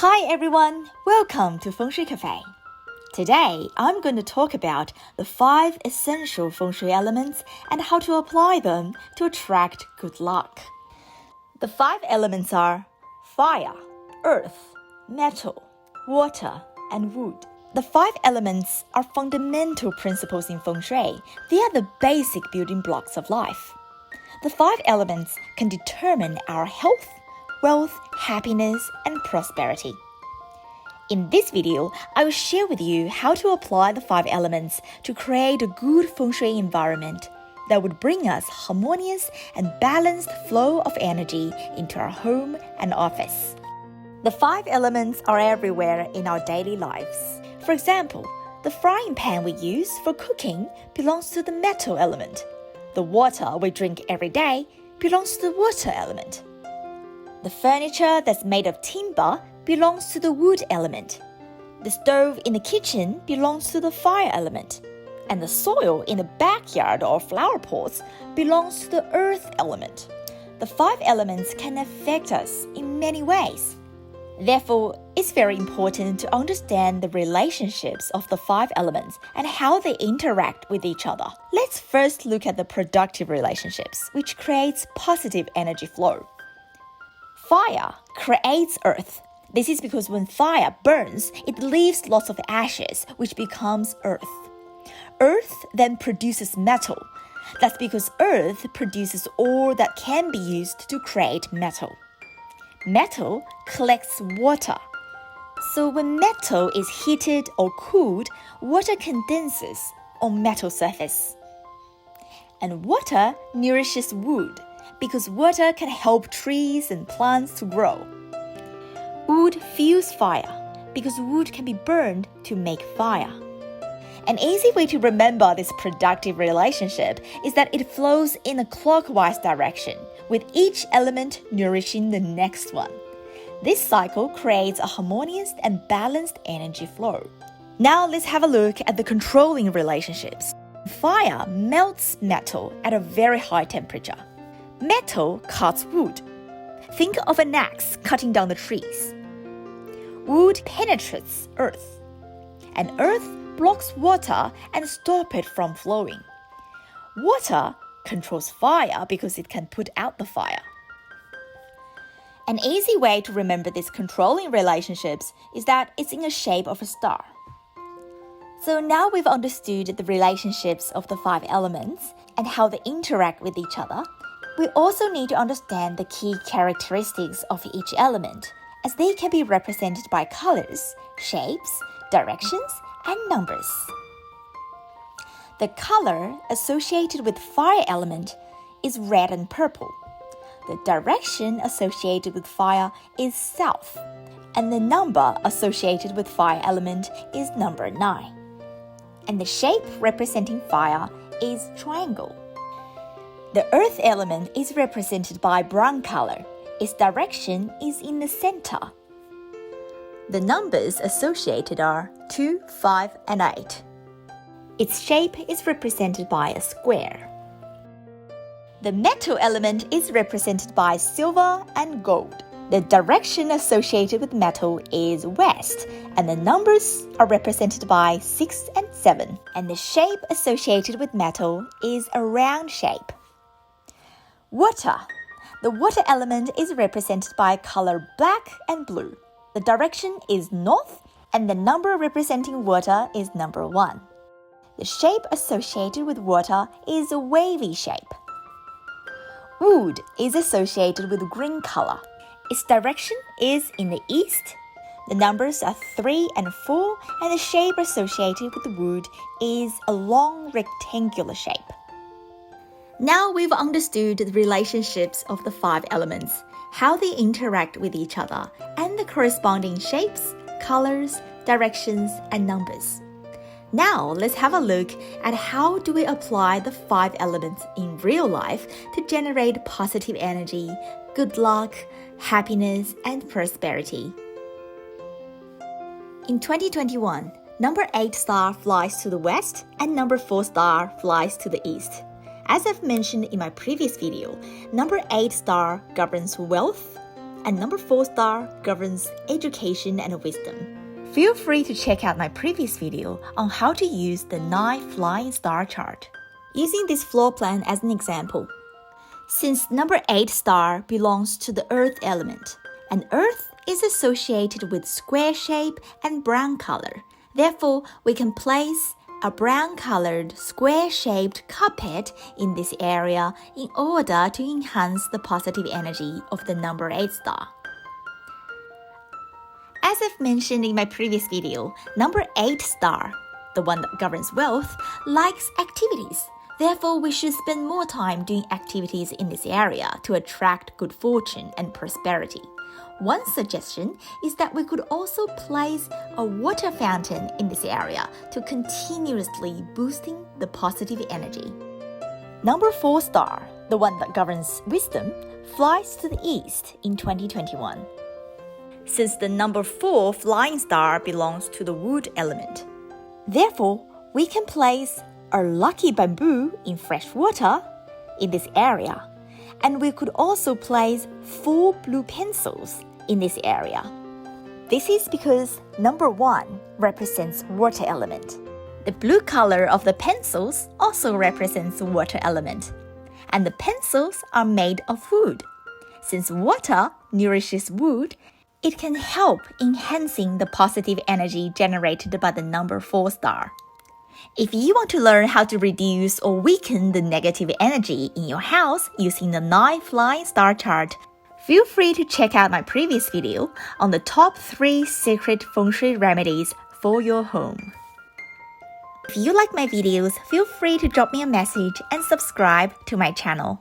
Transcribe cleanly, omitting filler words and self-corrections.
Hi everyone, welcome to Feng Shui Cafe. Today, I'm going to talk about the 5 essential Feng Shui elements and how to apply them to attract good luck. The 5 elements are fire, earth, metal, water, and wood. The 5 elements are fundamental principles in Feng Shui. They are the basic building blocks of life. The 5 elements can determine our health, wealth, happiness, and prosperity. In this video, I will share with you how to apply the 5 elements to create a good Feng Shui environment that would bring us harmonious and balanced flow of energy into our home and office. The 5 elements are everywhere in our daily lives. For example, the frying pan we use for cooking belongs to the metal element. The water we drink every day belongs to the water element. The furniture that's made of timber belongs to the wood element. The stove in the kitchen belongs to the fire element. And the soil in the backyard or flower pots belongs to the earth element. The 5 elements can affect us in many ways. Therefore, it's very important to understand the relationships of the 5 elements and how they interact with each other. Let's first look at the productive relationships, which creates positive energy flow. Fire creates earth. This is because when fire burns, it leaves lots of ashes, which becomes earth. Earth then produces metal. That's because earth produces ore that can be used to create metal. Metal collects water. So when metal is heated or cooled, water condenses on metal surface. And water nourishes wood, because water can help trees and plants to grow. Wood fuels fire, because wood can be burned to make fire. An easy way to remember this productive relationship is that it flows in a clockwise direction, with each element nourishing the next one. This cycle creates a harmonious and balanced energy flow. Now let's have a look at the controlling relationships. Fire melts metal at a very high temperature. Metal cuts wood. Think of an axe cutting down the trees. Wood penetrates earth. And earth blocks water and stops it from flowing. Water controls fire because it can put out the fire. An easy way to remember these controlling relationships is that it's in the shape of a star. So now we've understood the relationships of the 5 elements and how they interact with each other. We also need to understand the key characteristics of each element, as they can be represented by colors, shapes, directions, and numbers. The color associated with fire element is red and purple. The direction associated with fire is south, and the number associated with fire element is number 9. And the shape representing fire is triangle. The earth element is represented by brown color. Its direction is in the center. The numbers associated are 2, 5, and 8. Its shape is represented by a square. The metal element is represented by silver and gold. The direction associated with metal is west, and the numbers are represented by 6 and 7. And the shape associated with metal is a round shape. Water. The water element is represented by color black and blue. The direction is north, and the number representing water is number 1. The shape associated with water is a wavy shape. Wood is associated with green color. Its direction is in the east. The numbers are 3 and 4, and the shape associated with the wood is a long rectangular shape. Now we've understood the relationships of the 5 elements, how they interact with each other, and the corresponding shapes, colors, directions, and numbers. Now let's have a look at how do we apply the 5 elements in real life to generate positive energy, good luck, happiness, and prosperity. In 2021, number 8 star flies to the west and number 4 star flies to the east. As I've mentioned in my previous video, number 8 star governs wealth, and number 4 star governs education and wisdom. Feel free to check out my previous video on how to use the 9 flying star chart. Using this floor plan as an example, since number 8 star belongs to the earth element, and earth is associated with square shape and brown color. Therefore, we can place a brown-colored, square-shaped carpet in this area in order to enhance the positive energy of the number 8 star. As I've mentioned in my previous video, number 8 star, the one that governs wealth, likes activities. Therefore, we should spend more time doing activities in this area to attract good fortune and prosperity. One suggestion is that we could also place a water fountain in this area to continuously boosting the positive energy. Number 4 star, the one that governs wisdom, flies to the east in 2021. Since the number 4 flying star belongs to the wood element, therefore, we can place a lucky bamboo in fresh water in this area, and we could also place 4 blue pencils in this area. This is because number 1 represents water element. The blue color of the pencils also represents water element, and the pencils are made of wood. Since water nourishes wood, it can help enhancing the positive energy generated by the number 4 star. If you want to learn how to reduce or weaken the negative energy in your house using the 9 flying star chart, feel free to check out my previous video on the top 3 secret Feng Shui remedies for your home. If you like my videos, feel free to drop me a message and subscribe to my channel.